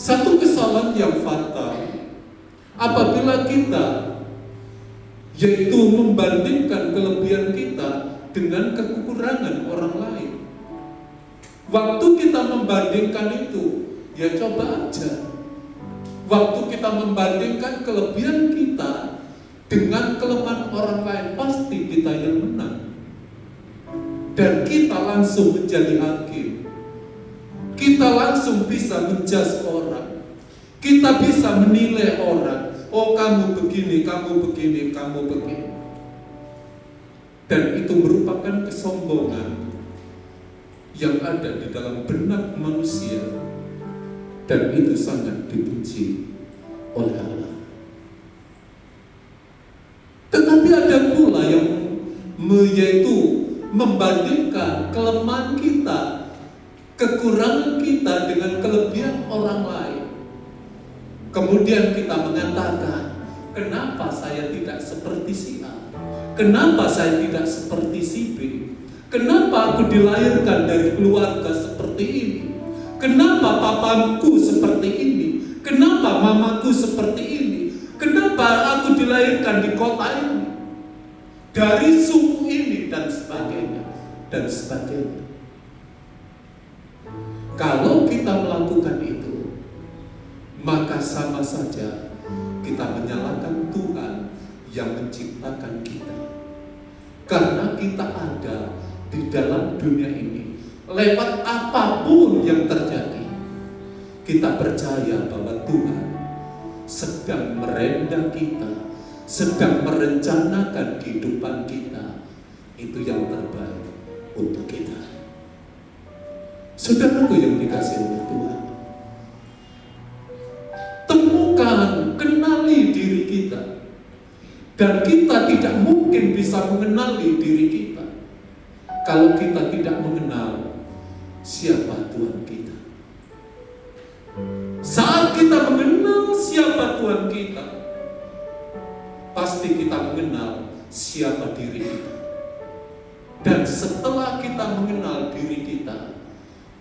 Satu kesalahan yang fatal apabila kita yaitu membandingkan kelebihan kita dengan kekurangan orang lain. Waktu kita membandingkan itu, ya coba aja. Waktu kita membandingkan kelebihan kita dengan kelemahan orang lain, pasti kita yang menang. Dan kita langsung menjadi hakim. Kita langsung bisa menjudge orang. Kita bisa menilai orang. Oh, kamu begini, kamu begini, kamu begini. Dan itu merupakan kesombongan yang ada di dalam benak manusia. Dan itu sangat dibenci oleh Allah. Tetapi ada pula yang yaitu membandingkan kelemahan kita, kekurangan kita dengan kelebihan orang lain. Kemudian kita mengatakan, kenapa saya tidak seperti si A? Kenapa saya tidak seperti si B? Kenapa aku dilahirkan dari keluarga seperti ini? Kenapa papaku seperti ini? Kenapa mamaku seperti ini? Kenapa aku dilahirkan di kota ini? Dari suku ini dan sebagainya. Dan sebagainya. Kalau kita melakukan itu, maka sama saja kita menyalahkan Tuhan yang menciptakan kita. Karena kita ada di dalam dunia ini, lewat apapun yang terjadi, kita percaya bahwa Tuhan sedang merendam kita, sedang merencanakan kehidupan kita. Itu yang terbaik untuk kita. Saudaraku yang dikasihi oleh Tuhan, temukan, kenali diri kita. Dan kita tidak mungkin bisa mengenali diri kita kalau kita tidak mengenal siapa Tuhan kita. Saat kita mengenal siapa Tuhan kita, pasti kita mengenal siapa diri kita. Dan setelah kita mengenal diri kita,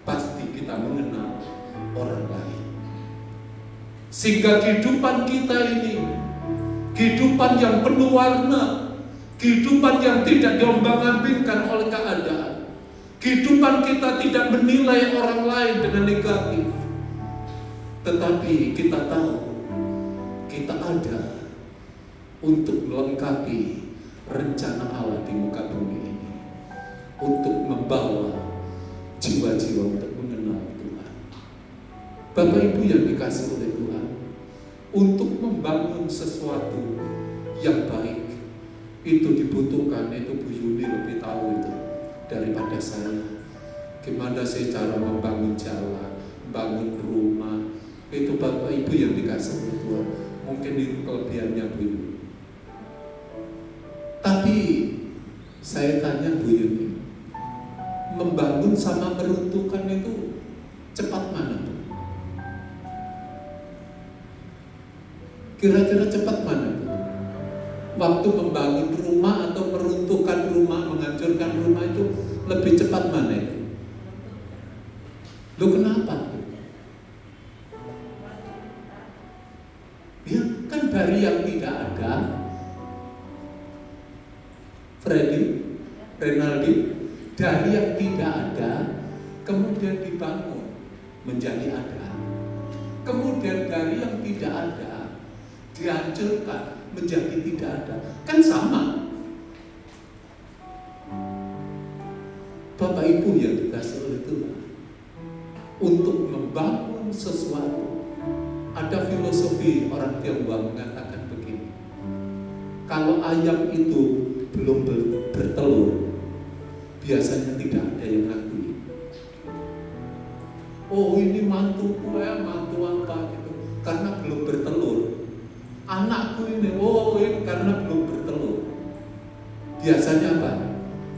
pasti kita mengenal orang lain. Sehingga kehidupan kita ini, kehidupan yang penuh warna, kehidupan yang tidak diombang-ambingkan oleh keadaan, kehidupan kita tidak menilai orang lain dengan negatif, tetapi kita tahu kita ada untuk melengkapi rencana Allah di muka bumi ini, untuk membawa jiwa-jiwa untuk mengenal Tuhan. Bapak Ibu yang dikasihi oleh Tuhan, untuk membangun sesuatu yang baik itu dibutuhkan, itu Bu Yuni lebih tahu itu daripada saya. Gimana sih cara membangun jalan, membangun rumah, itu Bapak Ibu yang dikasihi oleh Tuhan. Mungkin itu kelebihannya Bu Yuni. Tapi saya tanya Bu Yuni, membangun sama meruntuhkan itu cepat mana? Kira-kira cepat mana? Waktu membangun rumah atau meruntuhkan rumah, menghancurkan rumah itu lebih cepat mana itu? Loh kenapa? Ya kan dari yang tidak ada, Freddy, Renaldi, dari yang tidak ada kemudian dibangun menjadi ada. Kemudian dari yang tidak ada dihancurkan menjadi tidak ada. Kan sama. Bapak Ibu yang dikasihi oleh Tuhan, untuk membangun sesuatu, ada filosofi orang Tionghoa mengatakan begini, kalau ayam itu belum bertelur, biasanya tidak ada yang ngakui. Oh ini mantuku ya, mantu apa gitu, karena belum bertelur. Anakku ini, oh ini karena belum bertelur. Biasanya apa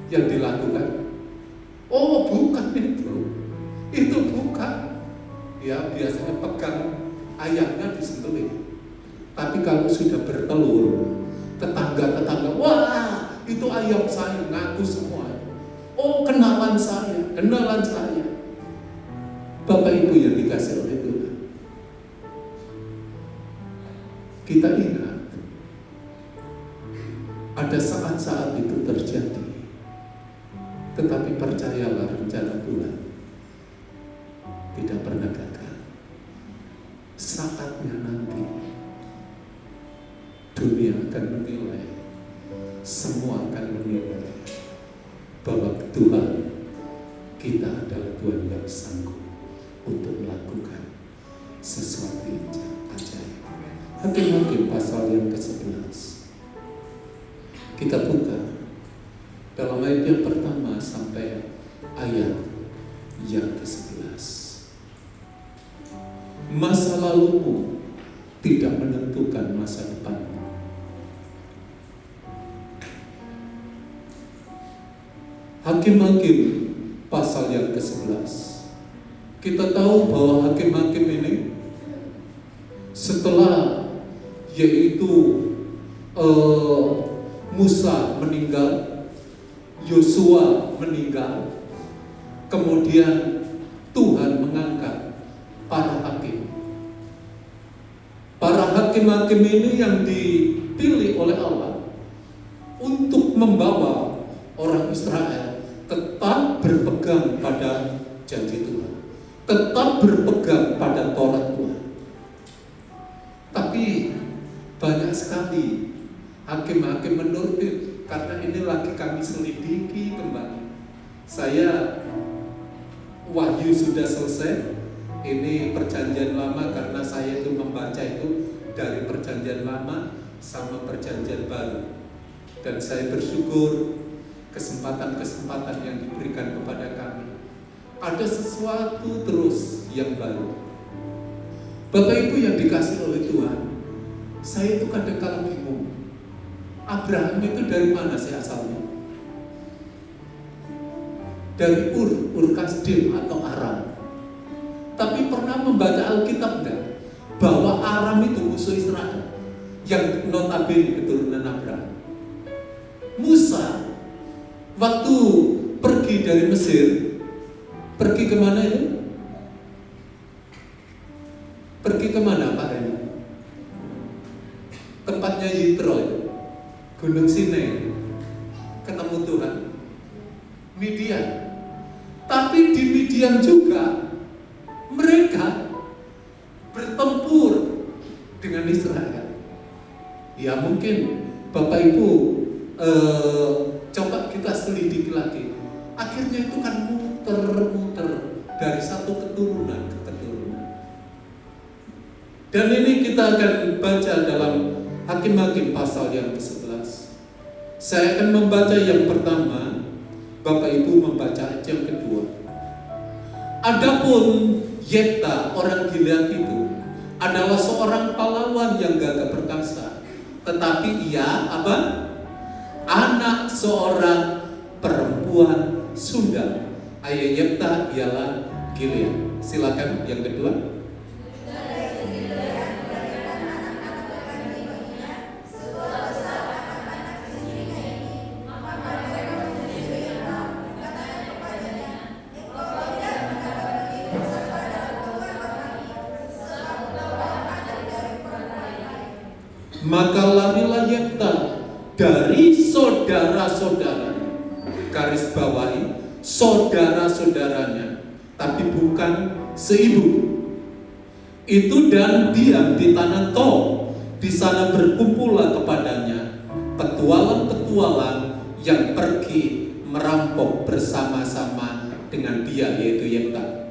yang dilakukan? Oh bukan itu bukan. Ya biasanya pegang ayamnya disembelih. Tapi kalau sudah bertelur, tetangga-tetangga, wah itu ayam saya, ngaku semua. Oh kenalan saya. Bapak Ibu yang dikasihi oleh Tuhan, kita ingat ada saat-saat itu terjadi, tetapi percayalah rencana Tuhan tidak pernah gagal. Saatnya nanti dunia akan menilai, semua akan menilai bahwa Tuhan kita adalah Tuhan yang sanggup untuk melakukan sesuatu yang ajaib. Hakim-Hakim pasal yang ke-11. Kita buka dalam ayat yang pertama sampai ayat yang ke-11. Masa lalumu tidak menentukan masa depanmu. Hakim-Hakim pasal yang ke-11. Kita tahu bahwa hakim-hakim ini setelah yaitu Musa meninggal, Yosua meninggal, kemudian Tuhan mengangkat para hakim. Para hakim-hakim ini yang dipilih oleh Allah untuk membawa orang Israel tetap berpegang pada janji Tuhan, tetap berpegang pada Taurat Tuhan. Tapi banyak sekali hakim-hakim menurut, karena ini lagi kami selidiki kembali. Saya Wahyu sudah selesai, ini perjanjian lama, karena saya itu membaca itu dari perjanjian lama sama perjanjian baru. Dan saya bersyukur kesempatan-kesempatan yang diberikan kepada kami. Ada sesuatu terus yang baru. Bapak Ibu yang dikasih oleh Tuhan, saya itu kadang-kadang bingung. Abraham itu dari mana sih asalnya? Dari Ur Kasdim atau Aram. Tapi pernah membaca Alkitab enggak? Bahwa Aram itu musuh Israel, yang notabene keturunan Abraham. Musa waktu pergi dari Mesir, pergi kemana itu? Pergi kemana Pak Reno? Tempatnya Yitro, Gunung Sinai. Ketemu Tuhan. Midian. Tapi di Midian juga mereka bertempur dengan Israel. Ya mungkin Bapak Ibu coba kita selidiki lagi. Akhirnya itu kan muter-muter dari satu keturunan ke keturunan. Dan ini kita akan baca dalam Hakim-Hakim pasal yang ke-11. Saya akan membaca yang pertama, Bapak Ibu membaca ayat yang kedua. Adapun Yefta orang Gilead itu adalah seorang pahlawan yang gagah perkasa, tetapi ia apa? Anak seorang perempuan Sunda. Ayah Yefta ialah Gilead. Silakan yang kedua. Maka larilah Yefta dari saudara-saudara, garis bawahi saudara-saudaranya, tapi bukan seibu itu, dan diam di tanah Tob. Di sana berkumpullah kepadanya petualang-petualang yang pergi merampok bersama-sama dengan dia, yaitu Yefta.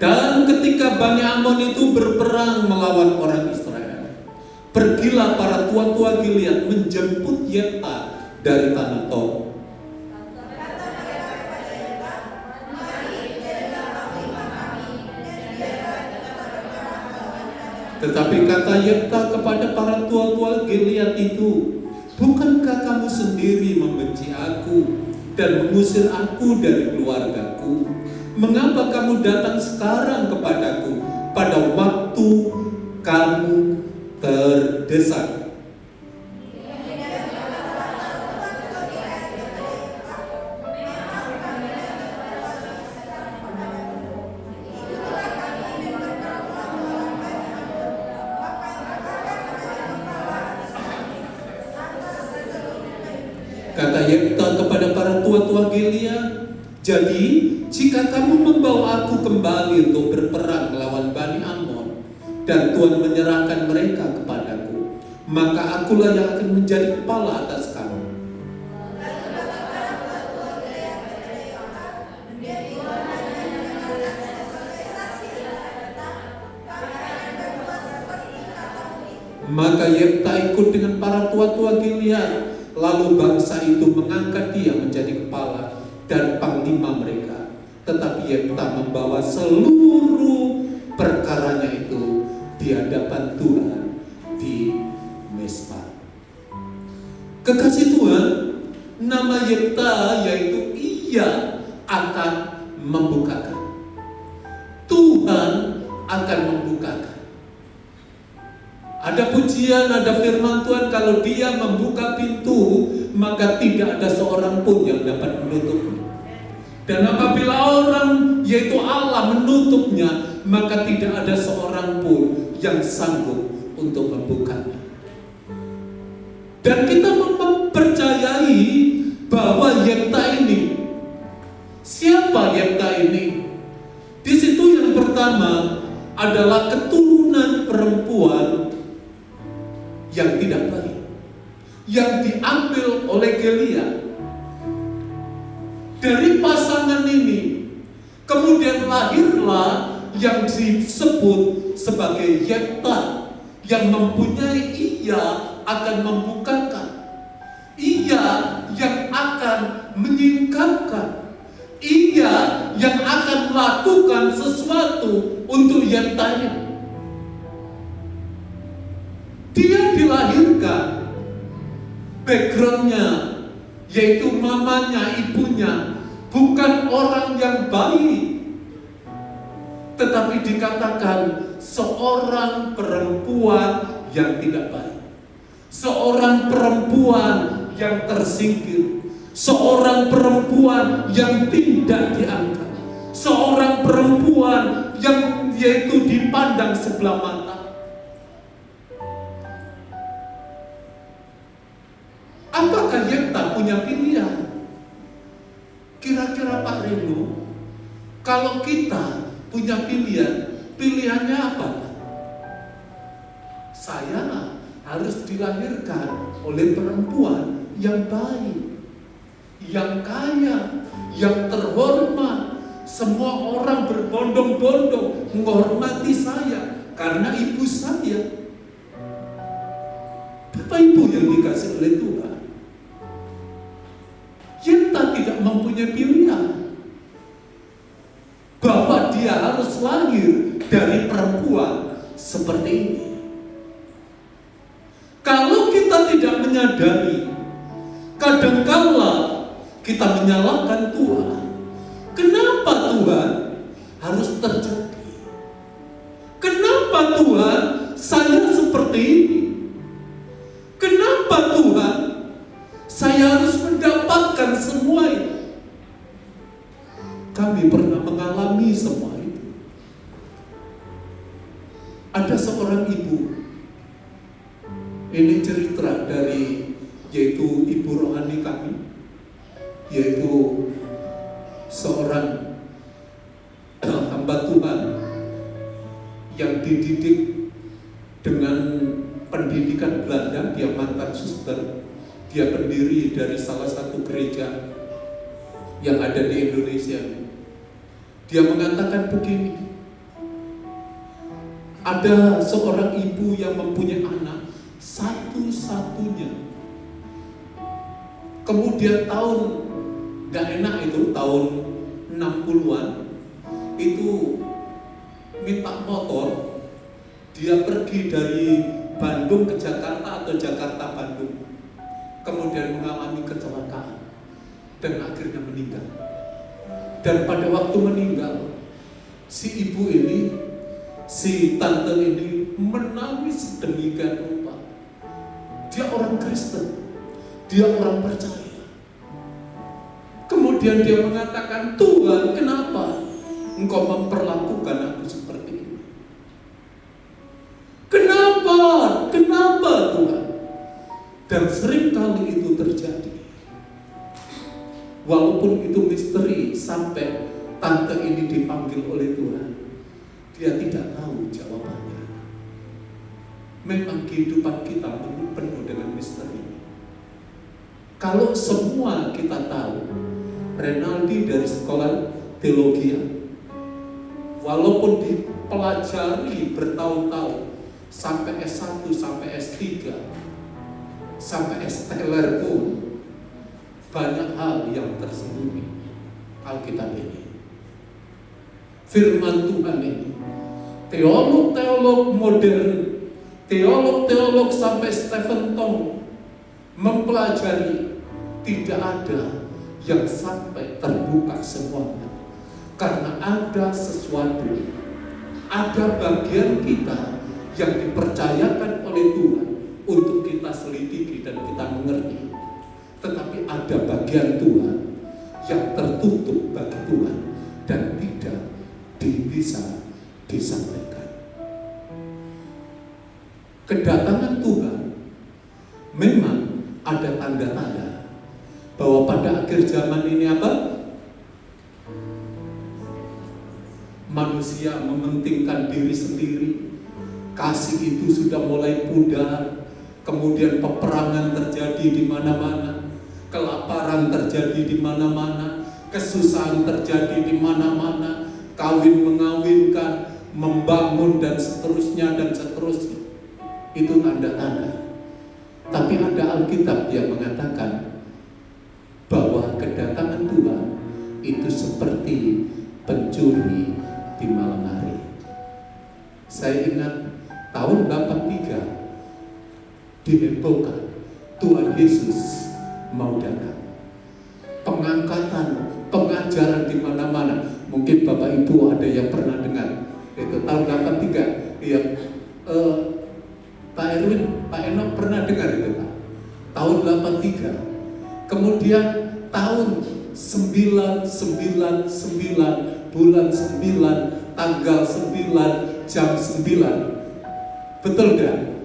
Dan ketika Bani Amon itu berperang melawan orang Israel, pergilah para tua-tua Gilead menjemput Yefta dari tanah Tob. Tetapi kata Yefta kepada para tua-tua Gilead itu, bukankah kamu sendiri membenci aku dan mengusir aku dari keluargaku? Mengapa kamu datang sekarang kepadaku pada waktu kamu terdesak? Kata Yefta kepada para tua-tua Gilead, "Jadi, jika kamu membawa aku kembali untuk berperang melawan Bani Ammon, dan Tuhan menyerahkan mereka kepadaku, maka akulah yang akan menjadi kepala atas kamu." Maka Yefta ikut dengan para tua-tua Gilead. Lalu bangsa itu mengangkat dia menjadi kepala dan panglima mereka. Tetapi Yefta membawa seluruh perkaranya itu di hadapan Tuhan di Mizpah. Kekasih Tuhan, nama Yefta yaitu ia akan membukakan. Tuhan akan membukakan. Ada pujian, ada firman Tuhan, kalau dia membuka pintu, maka tidak ada seorang pun yang dapat menutupnya. Dan apabila orang, yaitu Allah, menutupnya, maka tidak ada seorang pun yang sanggup untuk membukanya. Dan kita mempercayai bahwa Yefta ini, siapa Yefta ini? Di situ yang pertama adalah keturunan perempuan yang tidak baik, yang diambil oleh Gilead. Dari pasangan ini kemudian lahirlah yang disebut sebagai Yefta, yang mempunyai ia akan membukakan, ia yang akan menyingkapkan, ia yang akan melakukan sesuatu untuk Yefta ini. Dia dilahirkan, backgroundnya yaitu mamanya, ibunya bukan orang yang baik, tetapi dikatakan seorang perempuan yang tidak baik, seorang perempuan yang tersingkir, seorang perempuan yang tidak diangkat, seorang perempuan yang yaitu dipandang sebelah mata. Apakah Yefta punya pilihan? Kira-kira Pak Reno, kalau kita punya pilihan, pilihannya apa? Saya harus dilahirkan oleh perempuan yang baik, yang kaya, yang terhormat. Semua orang berbondong-bondong menghormati saya karena ibu saya. Bapak Ibu yang dikasih oleh Tuhan, Yefta tidak mempunyai pilihan bahwa dia harus lahir dari perempuan seperti ini. Kalau kita tidak menyadari, kadangkala kita menyalahkan Tuhan. Kenapa Tuhan harus terjadi? Kenapa Tuhan saya seperti ini? Kenapa Tuhan saya harus mendapatkan semua itu? Kami pernah mengalami semua itu. Ada seorang ibu, ini cerita dari yaitu ibu rohani kami, yaitu seorang hamba Tuhan yang dididik dengan pendidikan Belanda. Dia mantan suster, dia pendiri dari salah satu gereja yang ada di Indonesia. Dia mengatakan begini, ada seorang ibu yang mempunyai anak satu-satunya. Kemudian tahun gak enak itu, tahun 60-an itu minta motor. Dia pergi dari Bandung ke Jakarta atau Jakarta Bandung, kemudian mengalami kecelakaan dan akhirnya meninggal. Dan pada waktu meninggal, si ibu ini, si tante ini menangis sedemikian rupa. Dia orang Kristen, dia orang percaya. Kemudian dia mengatakan, Tuhan, kenapa Engkau memperlakukan aku seperti ini? Kenapa Tuhan? Dan sering kali itu terjadi. Walaupun itu misteri sampai tante ini dipanggil oleh Tuhan, dia tidak tahu jawabannya. Memang kehidupan kita penuh dengan misteri. Kalau semua kita tahu, Renaldi dari sekolah teologi, walaupun dipelajari bertahun-tahun, sampai S1, sampai S3, sampai S-teler pun, banyak hal yang tersembunyi Alkitab ini, firman Tuhan ini. Teolog-teolog modern, teolog-teolog sampai Stephen Tong mempelajari, tidak ada yang sampai terbuka semuanya. Karena ada sesuatu, ada bagian kita yang dipercayakan oleh Tuhan untuk kita selidiki dan kita mengerti. Tetapi ada bagian Tuhan yang tertutup bagi Tuhan dan tidak bisa disampaikan. Kedatangan Tuhan memang ada tanda-tanda bahwa pada akhir zaman ini apa? Manusia mementingkan diri sendiri, kasih itu sudah mulai pudar, kemudian peperangan terjadi di mana-mana, kelaparan terjadi di mana-mana, kesusahan terjadi di mana-mana, kawin mengawinkan, membangun dan seterusnya dan seterusnya. Itu tanda-tanda. Tapi ada Alkitab yang mengatakan bahwa kedatangan Tuhan itu seperti pencuri di malam hari. Saya ingat tahun 83 dihebohkan Tuhan Yesus mau datang. Pengangkatan, pengajaran di mana-mana. Mungkin Bapak Ibu ada yang pernah dengar. Itu tahun 83. Ya, Pak Erwin, Pak Eno pernah dengar itu Pak. Tahun 83. Kemudian tahun 999 bulan 9 tanggal 9 jam 9. Betul kan?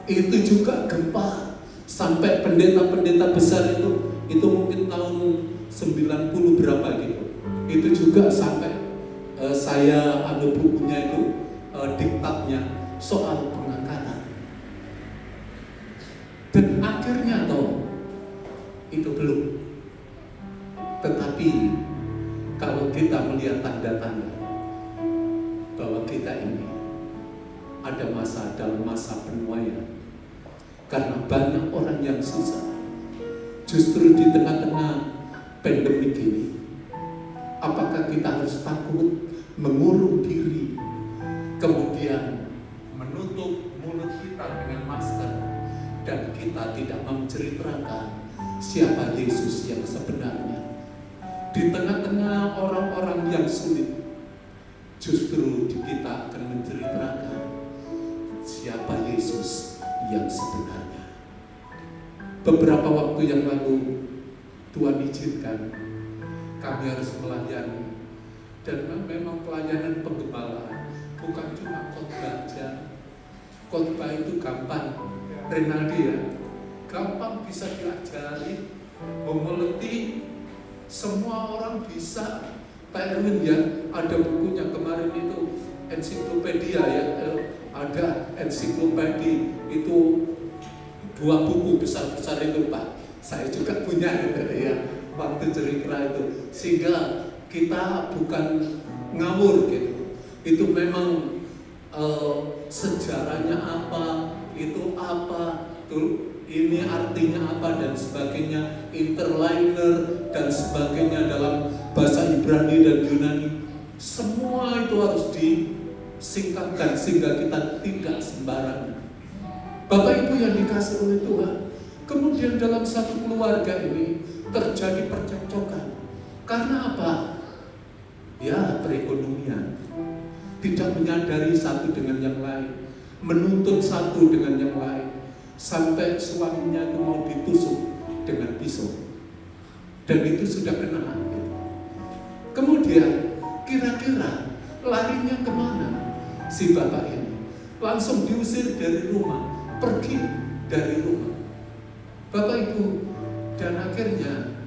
Itu juga gempa. Sampai pendeta-pendeta besar itu mungkin tahun 90 berapa gitu. Itu juga sampai saya ada bukunya itu, diktatnya soal pengangkatan. Dan akhirnya tahu itu belum. Tetapi kalau kita melihat tanda-tanda bahwa kita ini ada dalam masa penuaian, karena banyak orang yang susah. Justru di tengah-tengah pandemi ini, apakah kita harus takut mengurung diri, kemudian menutup mulut kita dengan masker, dan kita tidak menceritakan siapa Yesus yang sebenarnya? Di tengah-tengah orang-orang yang sulit, justru kita akan menceritakan siapa Yesus yang sebenarnya. Beberapa waktu yang lalu Tuhan izinkan kami harus melayani, dan memang pelayanan penggembalaan bukan cuma khotbah aja. Khotbah itu gampang, Renaldi ya, gampang bisa diajari, mengerti, semua orang bisa. Pak Erwin ya, ada bukunya kemarin itu ensiklopedia ya, ada ensiklopedi itu 2 buku besar-besar itu Pak. Saya juga punya ya, waktu cerita itu, sehingga kita bukan ngawur gitu. Itu memang sejarahnya apa, itu apa, tuh ini artinya apa dan sebagainya, interliner dan sebagainya dalam bahasa Ibrani dan Yunani. Semua itu harus disingkatkan sehingga kita tidak sembarangan. Bapak Ibu yang dikasih oleh Tuhan, kemudian dalam satu keluarga ini terjadi percekcokan. Karena apa? Ya, perekonomian. Tidak menyadari satu dengan yang lain, menuntut satu dengan yang lain, sampai suaminya itu mau ditusuk dengan pisau, dan itu sudah kena. Kemudian kira-kira larinya kemana si bapak ini? Langsung diusir dari rumah, pergi dari rumah. Bapak Ibu, dan akhirnya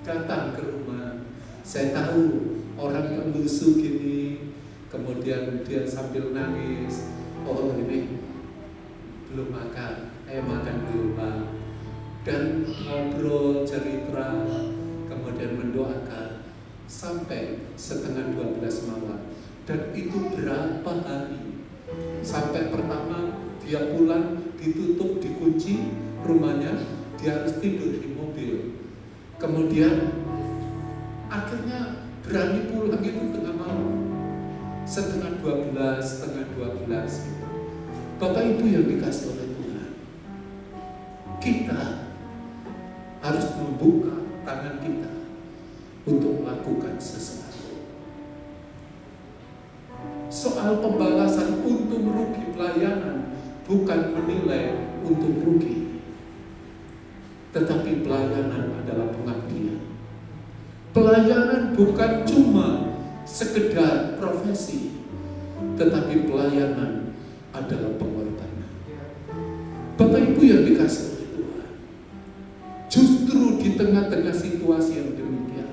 datang ke rumah. Saya tahu orang yang lusuh gini, kemudian dia sambil nangis, oh ini belum makan, ayo makan dulu Pak. Dan ngobrol, cerita, kemudian mendoakan sampai setengah 12 malam. Dan itu berapa hari? Sampai pertama dia pulang, ditutup, dikunci rumahnya, dia harus tidur di mobil. Kemudian akhirnya berani pulang itu tengah malam, setengah 12 gitu. Bapak Ibu yang dikasih oleh Tuhan, kita harus membuka tangan kita untuk melakukan sesuatu. Soal pembalasan untung rugi pelayanan bukan menilai untung rugi, tetapi pelayanan adalah pengabdian. Pelayanan bukan cuma sekedar profesi, tetapi pelayanan adalah pengorbanan. Bapak Ibu yang dikasih oleh Tuhan, justru di tengah-tengah situasi yang demikian,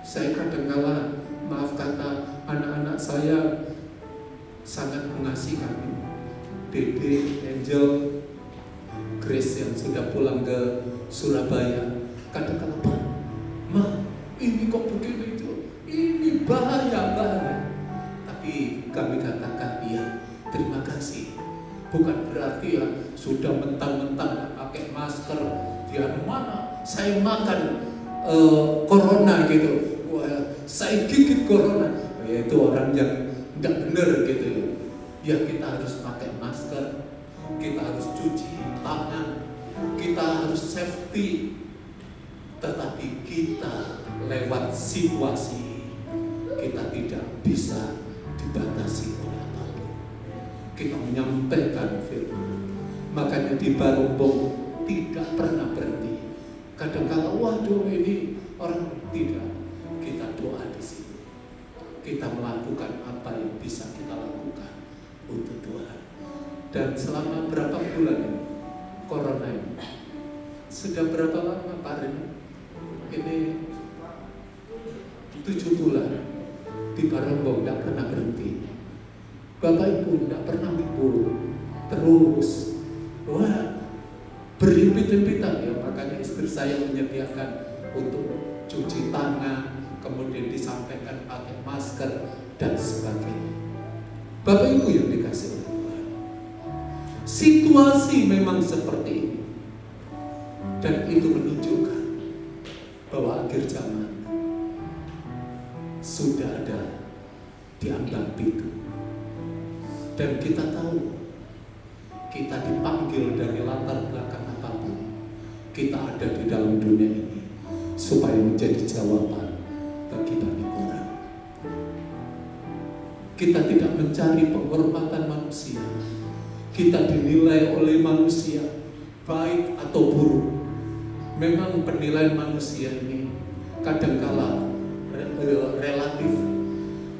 saya kadang-kala, maaf kata, anak-anak saya sangat mengasihi kami. Dede, Angel, Grace yang sudah pulang ke Surabaya, kadang-kala, Pak, Ma, ini kok begini itu, ini bahaya. Tapi kami katakan, iya, terima kasih. Bukan berarti ya sudah mentang-mentang pakai masker, dia mana? Saya makan corona gitu, wah, saya gigit corona. Ya, itu orang yang tidak benar gitu ya. Ya kita harus pakai masker, kita harus cuci tangan, kita harus safety. Tetapi kita lewat situasi, kita tidak bisa dibatasi oleh apapun. Kita menyampaikan firman. Makanya di Barombong tidak pernah berhenti. Kadang-kala, waduh ini orang tidak. Kita doa di situ. Kita melakukan apa yang bisa kita lakukan untuk Tuhan. Dan selama berapa bulan ini, corona ini, sudah berapa lama Pak Ren? Ini 7 bulan di Barombong, tidak pernah berhenti. Bapak Ibu tidak pernah libur, terus wah berhimpit-himpitan ya. Makanya istri saya menyediakan untuk cuci tangan, kemudian disampaikan pakai masker dan sebagainya. Bapak Ibu yang dikasih oleh Tuhan, situasi memang seperti ini, dan itu menunjukkan bahwa akhir zaman sudah ada di ambang pintu. Dan kita tahu kita dipanggil dari latar belakang apapun, kita ada di dalam dunia ini supaya menjadi jawaban bagi banyak orang. Kita tidak mencari penghormatan manusia. Kita dinilai oleh manusia baik atau buruk. Memang penilaian manusia ini kadangkala relatif.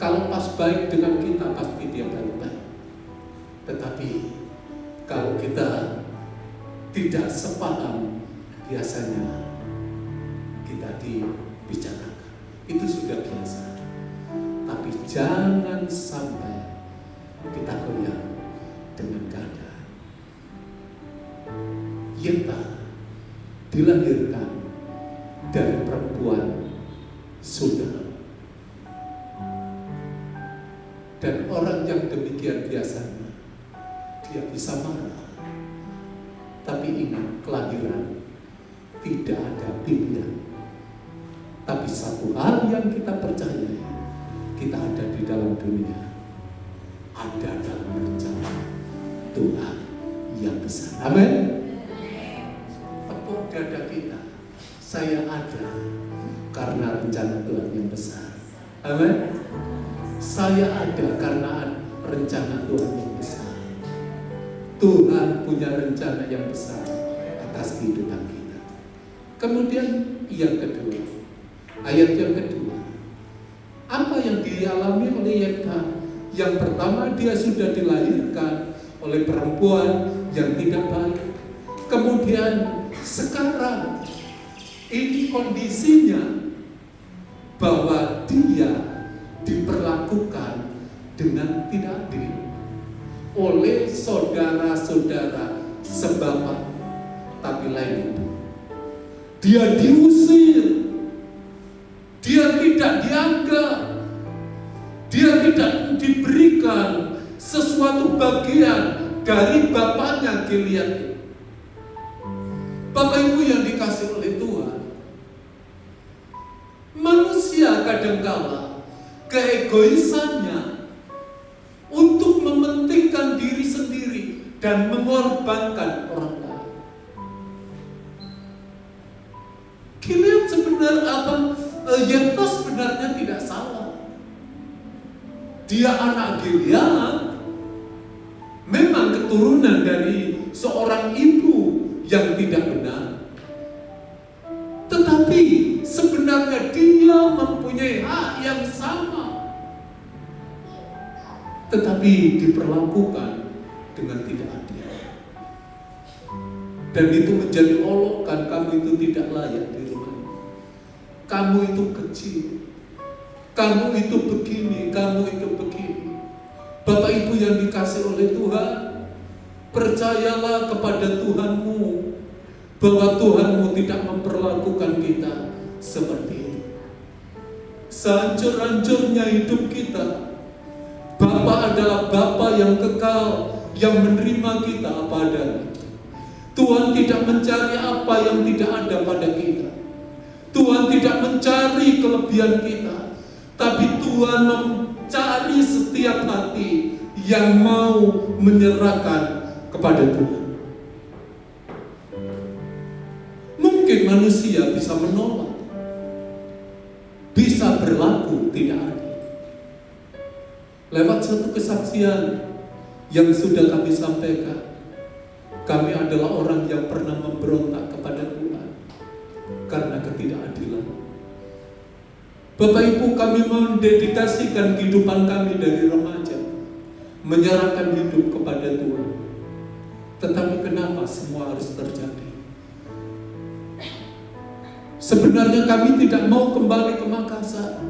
Kalau pas baik dengan kita, pasti dia baik-baik. Tetapi kalau kita tidak sepaham, biasanya kita dibicarakan. Itu sudah biasa. Tapi jangan sampai kita goyah dengan keadaan. Yenta dilahirkan dari perempuan saudara. Dan orang yang demikian biasanya dia bisa marah. Tapi ingat, kelahiran tidak ada pilihan. Tapi satu hal yang kita percaya, kita ada di dalam dunia, ada dalam rencana Tuhan yang besar. Amin. Tepuk dada kita, saya ada karena rencana Tuhan yang besar. Amin. Saya ada karena rencana Tuhan yang besar. Tuhan punya rencana yang besar atas kehidupan kita. Kemudian yang kedua, ayat yang kedua, apa yang dialami oleh Yenta? Yang pertama, dia sudah dilahirkan oleh perempuan yang tidak baik. Kemudian sekarang Ini kondisinya bahwa dia diperlakukan dengan tidak adil oleh saudara-saudara sebapak. Tapi lain itu, dia diusir, dia tidak dianggap, dia tidak diberikan sesuatu bagian dari bapaknya Gilead. Bapak Ibu yang dikasih oleh Tuhan, manusia kadangkala keegoisannya untuk mementingkan diri sendiri dan mengorbankan orang lain. Gilead sebenarnya Yefta sebenarnya tidak salah. Dia anak Gilead, memang keturunan dari seorang ibu yang tidak benar. Tetapi sebenarnya dia mempunyai hak yang sama, tetapi diperlakukan dengan tidak adil. Dan itu menjadi olokan, kamu itu tidak layak di rumah ini. Kamu itu kecil, kamu itu begini, kamu itu begini. Bapak Ibu yang dikasih oleh Tuhan, percayalah kepada Tuhanmu bahwa Tuhanmu tidak memperlakukan kita seperti itu. Sehancur-hancurnya hidup kita, Bapa adalah Bapa yang kekal, yang menerima kita apa adanya. Tuhan tidak mencari apa yang tidak ada pada kita. Tuhan tidak mencari kelebihan kita, tapi Tuhan mencari setiap hati yang mau menyerahkan kepada Tuhan. Mungkin manusia bisa menolak, bisa berlaku tidak adil. Lewat satu kesaksian yang sudah kami sampaikan, kami adalah orang yang pernah memberontak kepada Tuhan karena ketidakadilan. Bapak Ibu, kami mendedikasikan kehidupan kami dari remaja, menyerahkan hidup kepada Tuhan. Tetapi kenapa semua harus terjadi? Sebenarnya kami tidak mau kembali ke Makassar.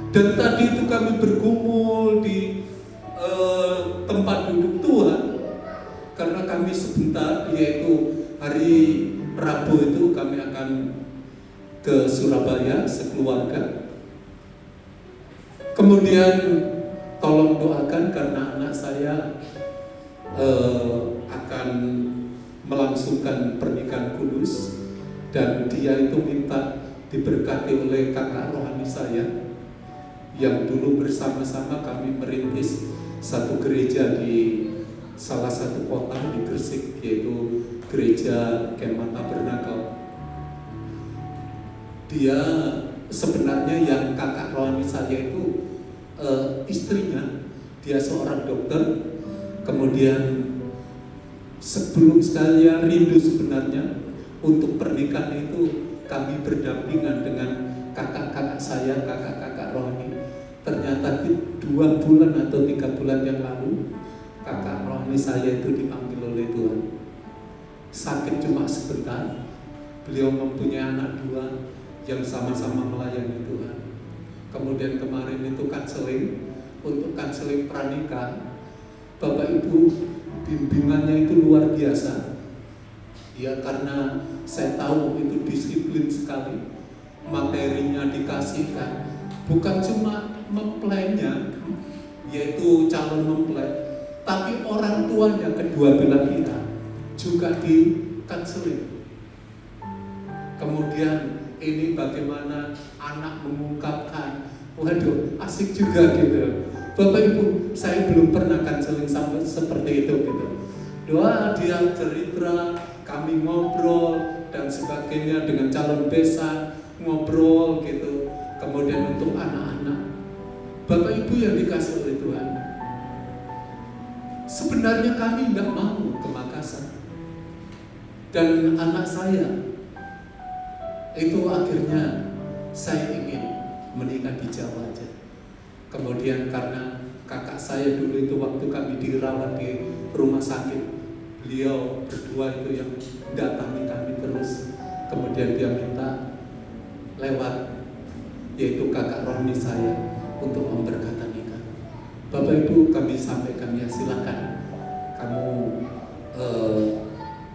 Dan tadi itu kami bergumul di tempat duduk Tuhan, karena kami sebentar, yaitu hari Rabu itu kami akan ke Surabaya sekeluarga. Kemudian tolong doakan karena anak saya akan melangsungkan pernikahan kudus, dan dia itu minta diberkati oleh kakak rohani saya yang dulu bersama-sama kami merintis satu gereja di salah satu kota di Gresik, yaitu gereja Kemah Tabernakel. Dia sebenarnya yang kakak rohani saya itu istrinya, dia seorang dokter. Kemudian sebelum sekalian rindu sebenarnya untuk pernikahan itu kami berdampingan dengan kakak-kakak saya, kakak-kakak rohani. Ternyata 2 bulan atau 3 bulan yang lalu kakak rohani saya itu dipanggil oleh Tuhan. Sakit cuma sebentar. Beliau mempunyai anak 2 yang sama-sama melayani Tuhan. Kemudian kemarin itu kanseling, untuk kanseling pranikah. Bapak Ibu, bimbingannya itu luar biasa. Ya, karena saya tahu itu disiplin sekali. Materinya dikasihkan, bukan cuma mempelainya, yaitu calon mempelai, tapi orang tuanya kedua belah pihak juga di kanseling. Kemudian ini bagaimana anak mengungkapkan, waduh asik juga gitu. Bapak Ibu, saya belum pernah kanseling sampai seperti itu gitu. Doa dia cerita, kami ngobrol dan sebagainya dengan calon besan, ngobrol gitu. Kemudian untuk anak-anak, Bapak Ibu yang dikasih oleh Tuhan, sebenarnya kami nggak mau ke Makassar. Dan anak saya itu akhirnya saya ingin menikah di Jawa aja. Kemudian karena kakak saya dulu itu waktu kami dirawat di rumah sakit, beliau berdua itu yang datangi kami terus. Kemudian dia minta yaitu kakak rohani saya, untuk memberkati nikah. Bapak Ibu, kami sampaikan ya, silakan kamu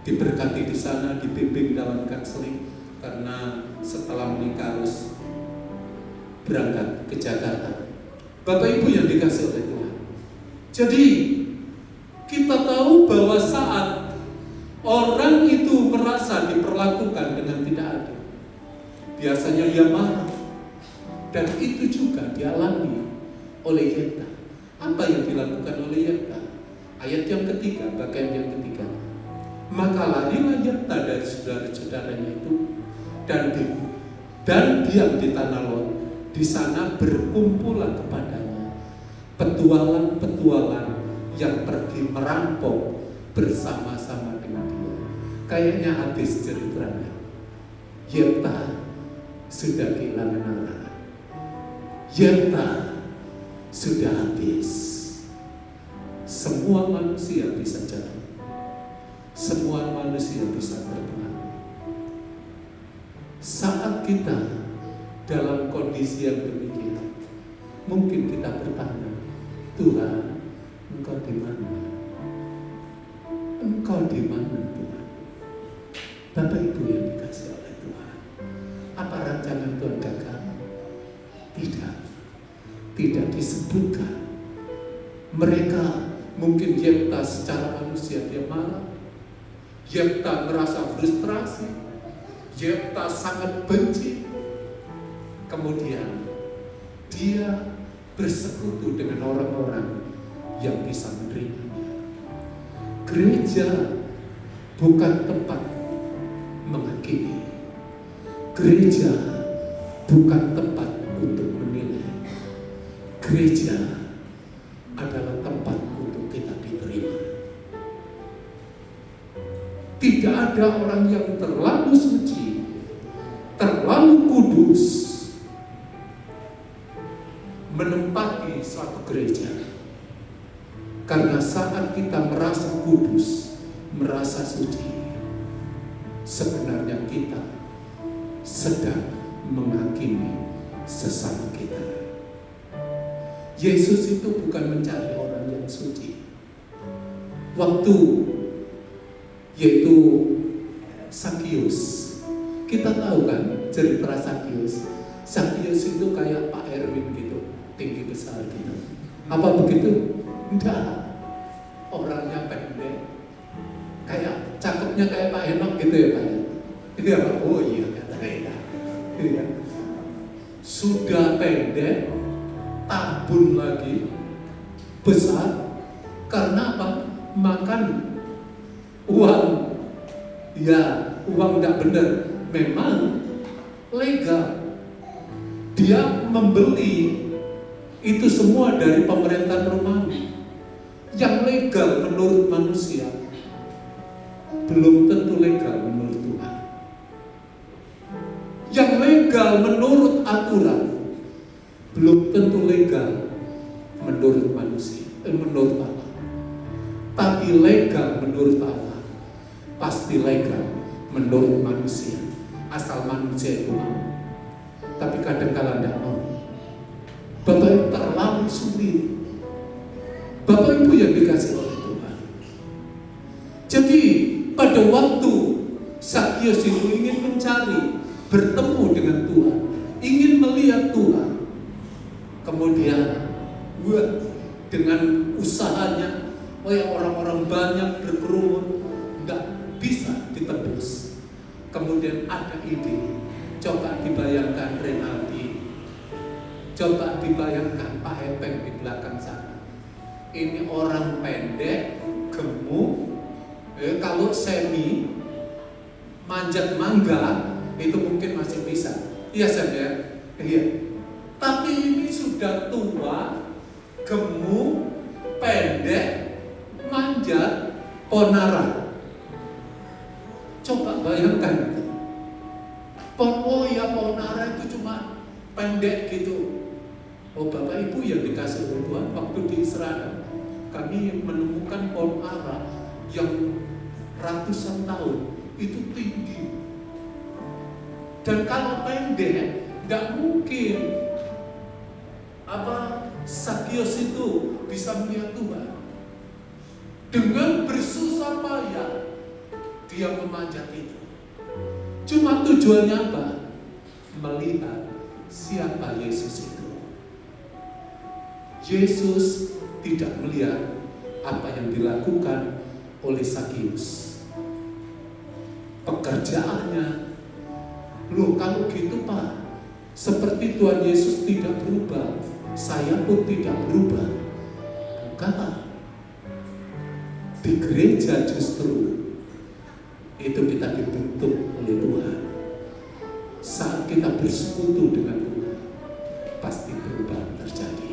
diberkati di sana, dibimbing dalam konseling, karena setelah menikah harus berangkat ke Jakarta. Bapak Ibu yang dikasih oleh Tuhan. Jadi kita tahu bahwa saat orang itu merasa diperlakukan dengan tidak adil, biasanya ia marah. Dan itu juga dialami oleh Yefta. Apa yang dilakukan oleh Yefta? Ayat yang ketiga, bagian yang ketiga. Maka larilah Yefta dari saudara-saudaranya itu dan diam di tanah Lot. Di sana berkumpulah kepadanya petualang-petualang yang pergi merampok bersama-sama dengan dia. Kayaknya habis ceritanya. Yefta sudah kehilangan arah. Yefta sudah habis. Semua manusia bisa jatuh. Semua manusia bisa terbang. Saat kita dalam kondisi yang demikian, mungkin kita bertanya, Tuhan, Engkau di mana? Engkau di mana, Tuhan? Bapak Ibu yang dikasih oleh Tuhan, apa rancangan Tuhan gagal? Tidak disebutkan. Mereka mungkin Yefta secara manusia dia marah, Yefta merasa frustrasi, Yefta sangat benci. Kemudian dia bersekutu dengan orang-orang yang bisa menerimanya. Gereja bukan tempat menghakimi. Gereja bukan tempat untuk menilai. Gereja adalah tempat untuk kita diterima. Tidak ada orang yang terlalu suci, terlalu kudus menempati suatu gereja. Karena saat kita merasa kudus, merasa suci, sebenarnya kita sedang menghakimi sesama kita. Yesus itu bukan mencari orang yang suci. Waktu yaitu Sakius, kita tahu kan cerita Sakius. Sakius itu kayak Pak Erwin gitu, tinggi besar gitu. Apa begitu? Enggak. Orangnya pendek, kayak cakepnya kayak Pak Henok gitu ya Pak. Itu ya Pak. Oh iya katanya. Iya. Sudah pendek, tabun lagi, besar, karena apa? Makan uang. Ya, uang tidak benar. Memang legal. Dia membeli itu semua dari pemerintahan Romawi. Yang legal menurut manusia belum tentu legal menurut Tuhan. Yang legal menurut aturan belum tentu legal menurut manusia, menurut Allah. Tapi legal menurut Allah pasti legal menurut manusia, asal manusia itu mau. Tapi kadang-kala tidak mau. Bapak Ibu terlalu sulit. Bapak Ibu yang dikasih oleh Tuhan. Jadi pada waktu Sakius itu ingin mencari, bertemu dengan Tuhan, ingin melihat Tuhan, kemudian dengan usahanya, orang-orang banyak berkerumun, nggak bisa ditebus. Kemudian ada ide, coba dibayangkan Renaldi, coba dibayangkan Pak Epeng di belakang sana. Ini orang pendek, gemuk, kalau semi manjat mangga itu mungkin masih bisa. Iya saja, iya. Tapi ini sudah tua, gemuk, pendek, manjat, ponara. Coba bayangkan. Oh ya ponara itu cuma pendek gitu. Oh Bapak Ibu yang dikasih oleh Tuhan, waktu di Israel kami menemukan pohon ara yang ratusan tahun itu tinggi. Dan kalau pendek Tidak mungkin Sakius itu bisa melihat Tuhan. Dengan bersusah payah dia memanjat itu. Cuma tujuannya apa? Melihat siapa Yesus itu. Yesus tidak melihat apa yang dilakukan oleh Sakius. Pekerjaannya, loh kalau gitu Pak, seperti Tuhan Yesus tidak berubah, saya pun tidak berubah. Bukan. Di gereja justru itu kita dibentuk oleh Tuhan. Saat kita bersekutu dengan Tuhan, pasti perubahan terjadi.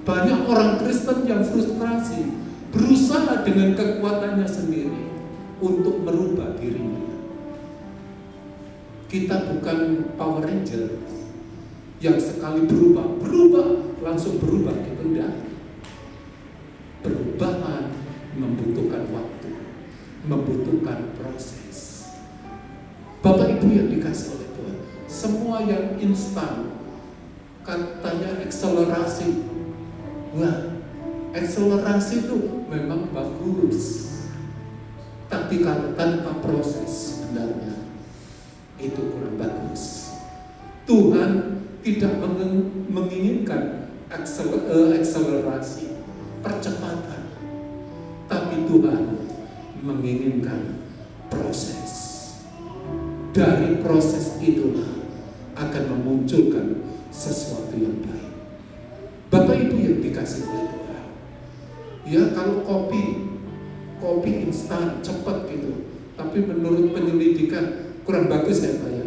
Banyak orang Kristen yang frustrasi, berusaha dengan kekuatannya sendiri untuk merubah dirinya. Kita bukan Power Ranger yang sekali berubah langsung berubah, gitu enggak. Perubahan membutuhkan waktu, membutuhkan proses. Bapak Ibu yang dikasih oleh Tuhan, semua yang instan, katanya akselerasi. Wah, akselerasi itu memang bagus, tapi kalau tanpa proses sebenarnya itu kurang bagus. Tuhan tidak menginginkan akselerasi, percepatan, tapi Tuhan menginginkan proses. Dari proses itulah akan memunculkan sesuatu yang baik. Bapak Ibu yang dikasih oleh Tuhan, ya kalau kopi instan cepat gitu, tapi menurut penyelidikan kurang bagus ya Pak ya.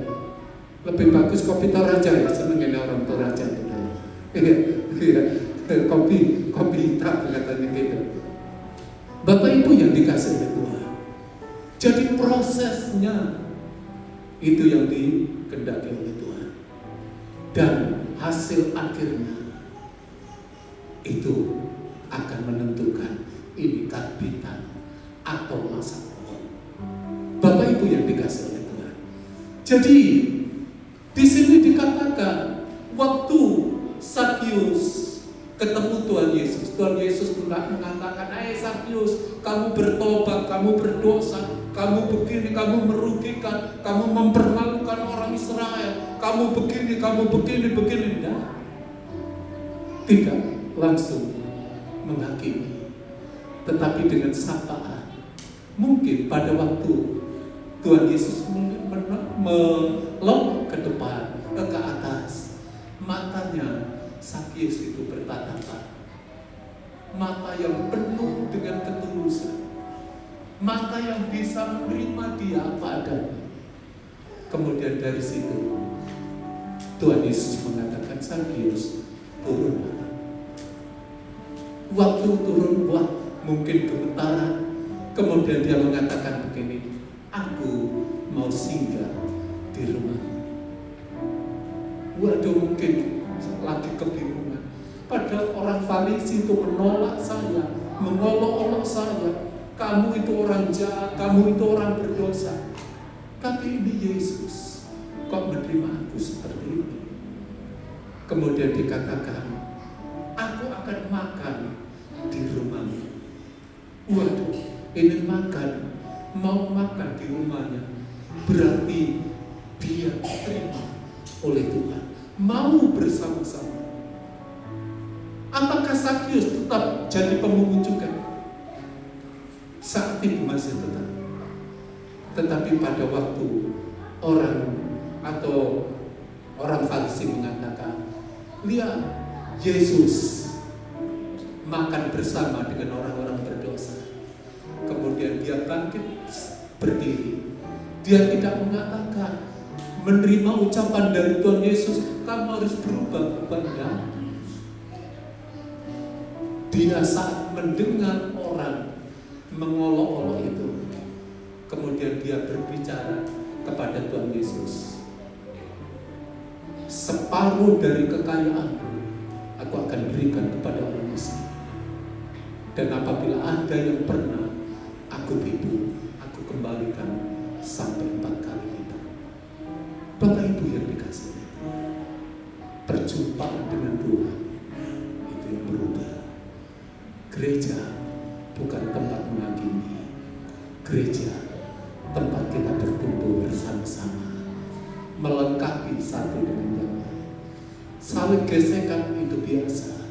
Lebih bagus kopi Toraja ya, seneng orang Toraja itu. Kopi hitam katanya gitu. Bapak Ibu yang dikasih oleh Tuhan, jadi prosesnya itu yang dikehendaki oleh Tuhan, dan hasil akhirnya itu akan menentukan ini karbitan atau masa pohon. Bapak Ibu yang dikasih oleh Tuhan, jadi di sini dikatakan waktu Sakius ketemu Tuhan Yesus mengatakan, Sakius, kamu bertobat, kamu berdosa, kamu begini, kamu merugikan, kamu mempermalukan orang Israel, kamu begini. Tidak langsung menghakimi, tetapi dengan sapaan. Mungkin pada waktu Tuhan Yesus melompat ke depan, ke atas, matanya Sakius itu bertatapan, mata yang penuh dengan ketulusan, mata yang bisa menerima dia apa adanya. Kemudian dari situ Tuhan Yesus mengatakan, Sakius, turunlah. Waktu turun, wah, mungkin gemetaran. Kemudian dia mengatakan begini, aku mau singgah di rumah. Waduh, mungkin lagi kebingungan. Padahal orang Farisi itu menolak saya, mengolok-olok saya. Kamu itu orang jahat, kamu itu orang berdosa. Tapi ini Yesus kok menerima aku seperti ini. Kemudian dikatakan, aku akan makan di rumahmu. Waduh, ini mau makan di rumahnya, berarti dia diterima oleh Tuhan, mau bersama-sama. Apakah Sakius tetap jadi pemungut juga? Saat itu masih tetap. Tetapi pada waktu orang Farisi mengatakan, lihat Yesus makan bersama dengan orang-orang berdosa. Kemudian dia bangkit berdiri. Dia tidak mengatakan, menerima ucapan dari Tuhan Yesus, kamu harus berubah kepada. Dia saat mendengar orang mengolok-olok itu, kemudian dia berbicara kepada Tuhan Yesus, separuh dari kekayaanku aku akan berikan kepada orang miskin. Dan apabila ada yang pernah aku tipu, aku kembalikan sampai 4 kali lipat. Bapak Ibu yang dikasihi, gereja, tempat kita berkumpul bersama-sama, melengkapi satu dengan yang lain. Saling gesekan itu biasa,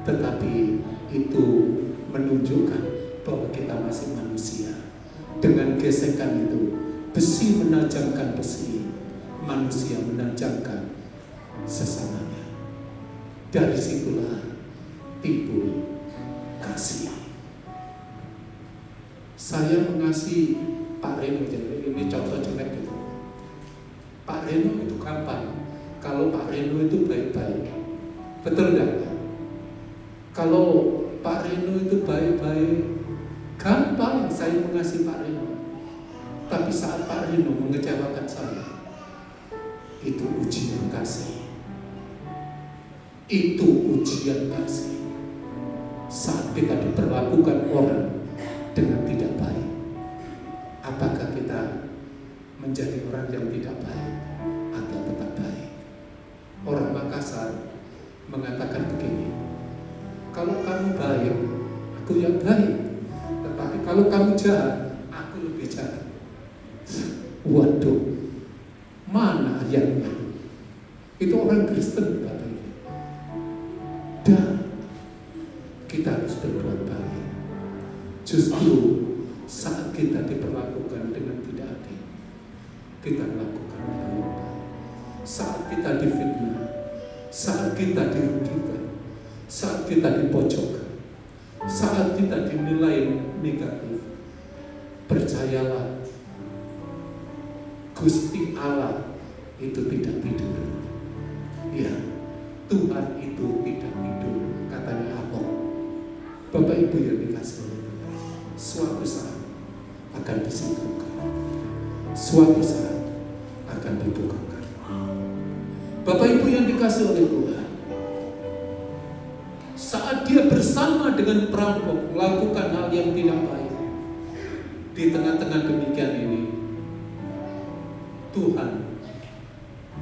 tetapi itu menunjukkan bahwa kita masih manusia. Dengan gesekan itu, besi menajamkan besi, manusia menajamkan sesamanya. Dari situlah timbul kasih. Saya mengasihi Pak Reno, jadi ini contoh jelek gitu. Pak Reno itu kapan? Kalau Pak Reno itu baik-baik, betul nggak? Kalau Pak Reno itu baik-baik, gampang saya mengasihi Pak Reno. Tapi saat Pak Reno mengecewakan saya, itu ujian kasih. Itu ujian kasih. Saat kita diperlakukan orang dengan tidak baik, apakah kita menjadi orang yang tidak baik atau tetap baik? Orang Makassar mengatakan begini, kalau kamu baik, aku yang baik. Tetapi kalau kamu jahat, aku lebih jahat. Waduh, mana ayatnya? Itu orang Kristen Bapak Ibu. Dan kita harus berbuat baik. Justru saat kita diperlakukan dengan tidak adil, kita melakukan baik. Saat kita difitnah, saat kita dirugikan, saat kita dipojokkan, saat kita dinilai negatif, percayalah, Gusti Allah itu tidak tidur. Ya, Tuhan itu tidak tidur, katanya Allah. Bapak Ibu yang dikasihi, suatu saat akan disimpulkan, suatu saat akan dibukakan. Bapak Ibu yang dikasihi oleh Tuhan, saat dia bersama dengan perampok melakukan hal yang tidak baik, di tengah-tengah demikian ini, Tuhan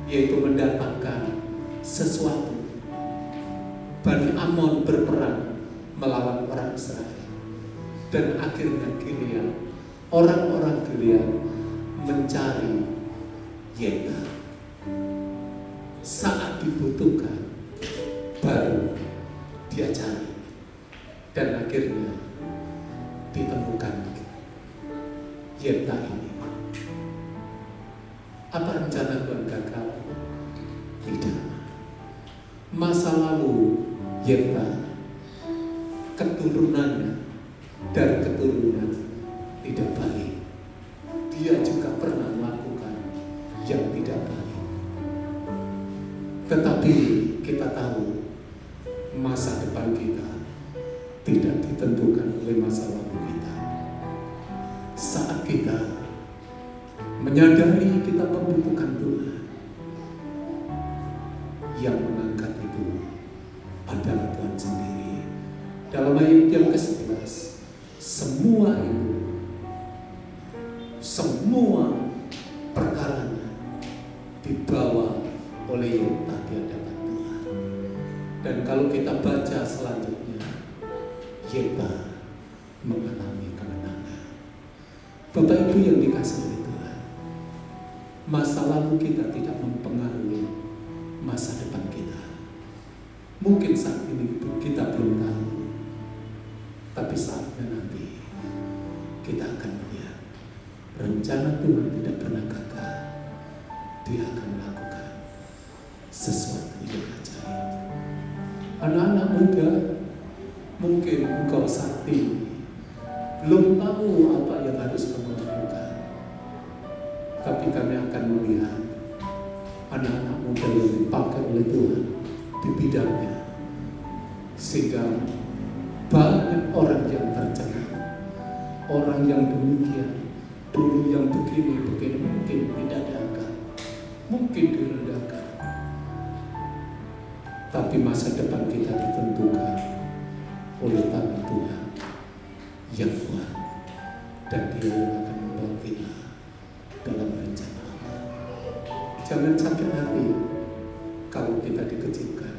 yaitu mendatangkan sesuatu. Bani Amon berperang melawan orang Israel, dan akhirnya Gilead, orang-orang Gilead mencari Yefta. Saat dibutuhkan baru dia cari, dan akhirnya ditemukan Yefta ini. Apa rencana Tuhan gagal? Tidak. Masa lalu Yefta, keturunannya dari keturunan tidak baik. Dia juga pernah melakukan yang tidak baik. Tetapi kita tahu masa depan kita tidak ditentukan oleh masa lalu kita. Saat kita menyadari kita membutuhkan Tuhan, yang mengangkat itu adalah Tuhan sendiri. Dalam ayat yang ke-11, semua itu, semua perkaranya dibawa oleh Yefta di hadapan Tuhan. Dan kalau kita baca selanjutnya, Yefta mengalami kemenangan. Bapak Ibu yang dikasihi oleh Tuhan, masa lalu kita tidak mempengaruhi masa depan kita. Mungkin saat ini kita belum tahu, tapi saatnya nanti kita akan melihat rencana Tuhan tidak pernah gagal. Dia akan melakukan sesuatu yang ajaib. Anak-anak muda, mungkin engkau saat ini belum tahu apa yang harus kamu lakukan, tapi kami akan melihat anak-anak muda yang dipakai oleh Tuhan di bidangnya, sehingga banyak orang yang tercengang, orang yang demikian, dulu yang begini mungkin tidak diangkat, mungkin direndahkan, tapi masa depan kita ditentukan oleh tangan Tuhan yang kuat, dan Dia yang akan membawa kita dalam rencana Allah. Jangan sakit hati kalau kita dikecilkan.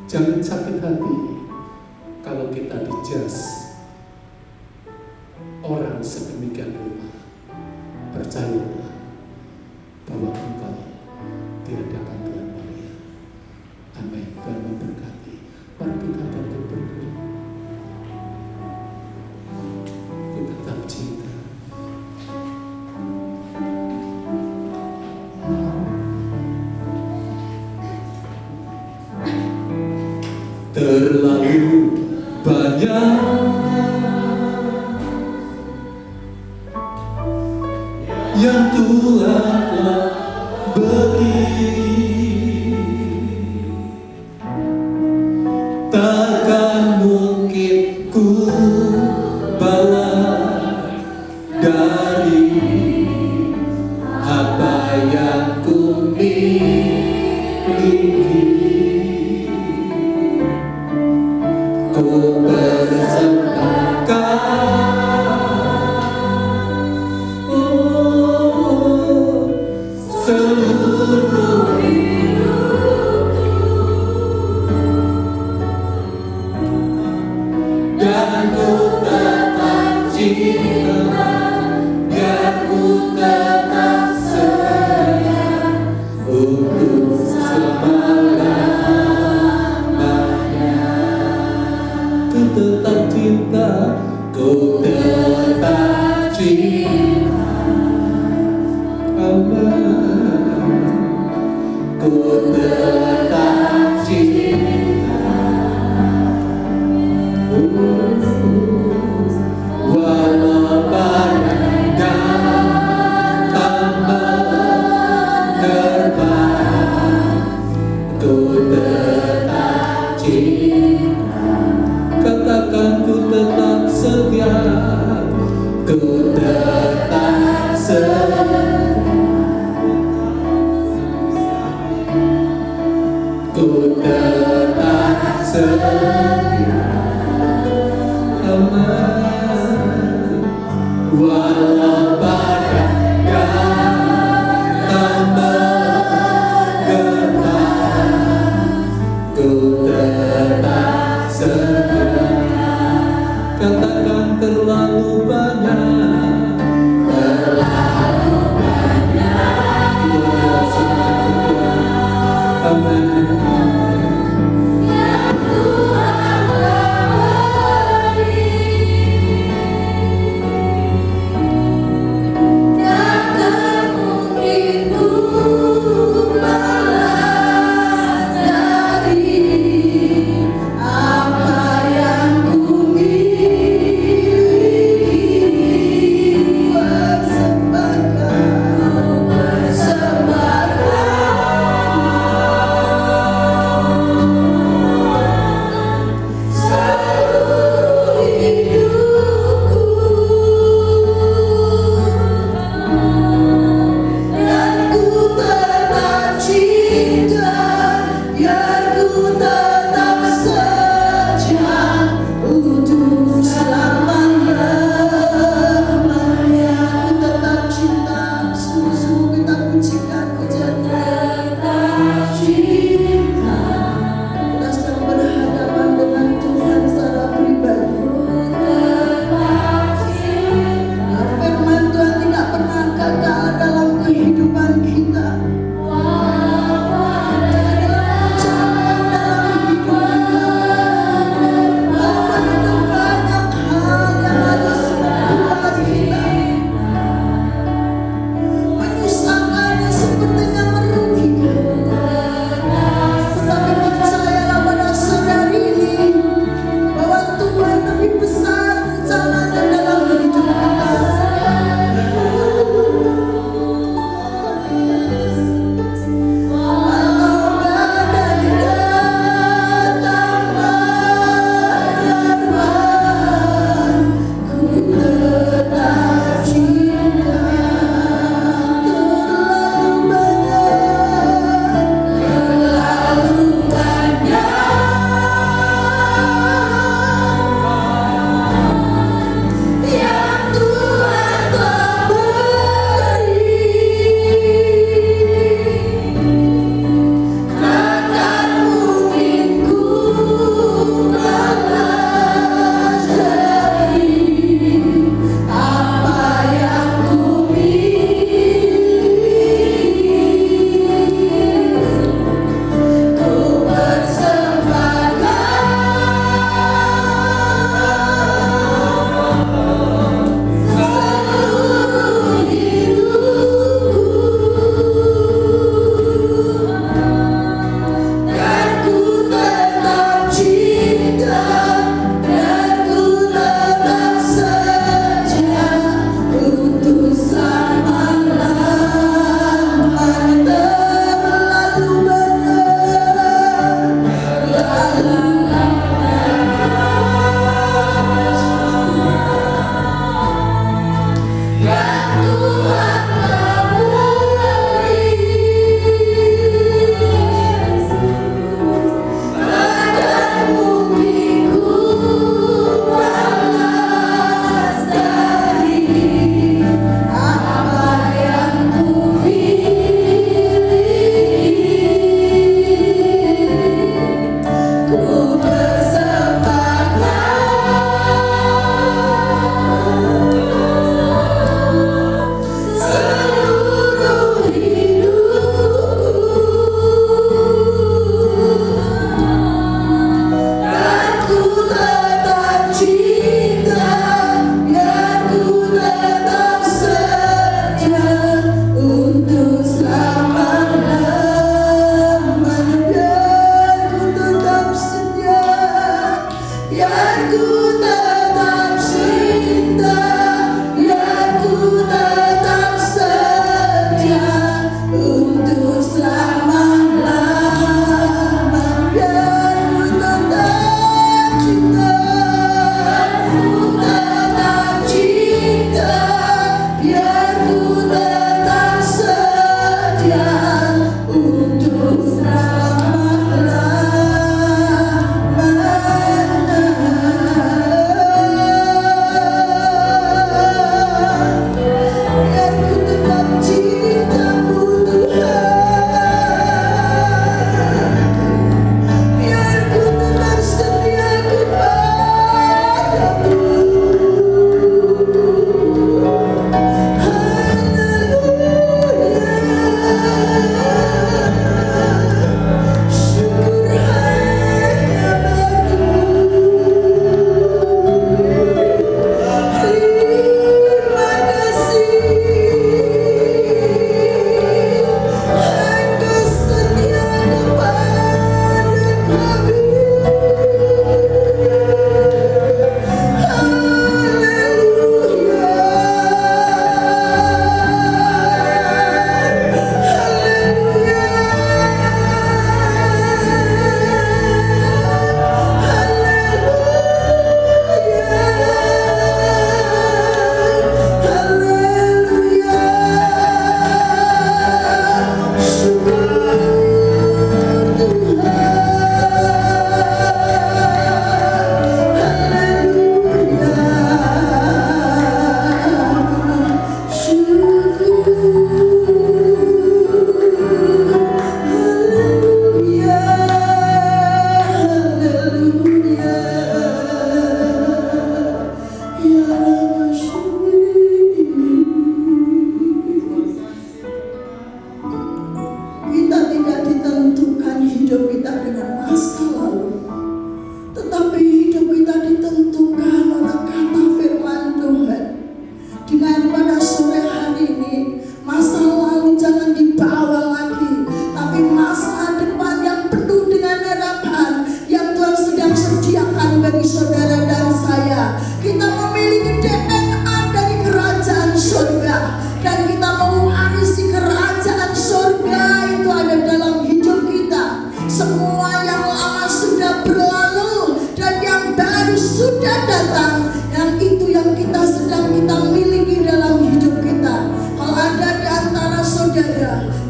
Jangan sakit hati kalau kita dijudge orang sedemikian rupa. Percayalah bahwa engkau di hadapan Tuhan mulia. Amin. Tuhan memberkati. Mari kita bangkit berdiri. Ku tetap cinta. Terlalu banyak yang Tuhan telah beri, takkan mungkin ku balas dari apa yang ku miliki. Ku persembahkan seluruh hidupku, dan ku tetap cinta, biar ku tetap sayang untuk selama-lamanya. Ku tetap cinta, ku tetap cinta, aman. Ku tetap cinta, walau badai datang menerpa, ku tetap cinta. Katakan ku tetap setia, ku tetap setia.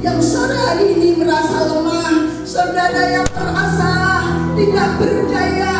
yang sore hari ini merasa lemah, saudara yang merasa tidak berdaya,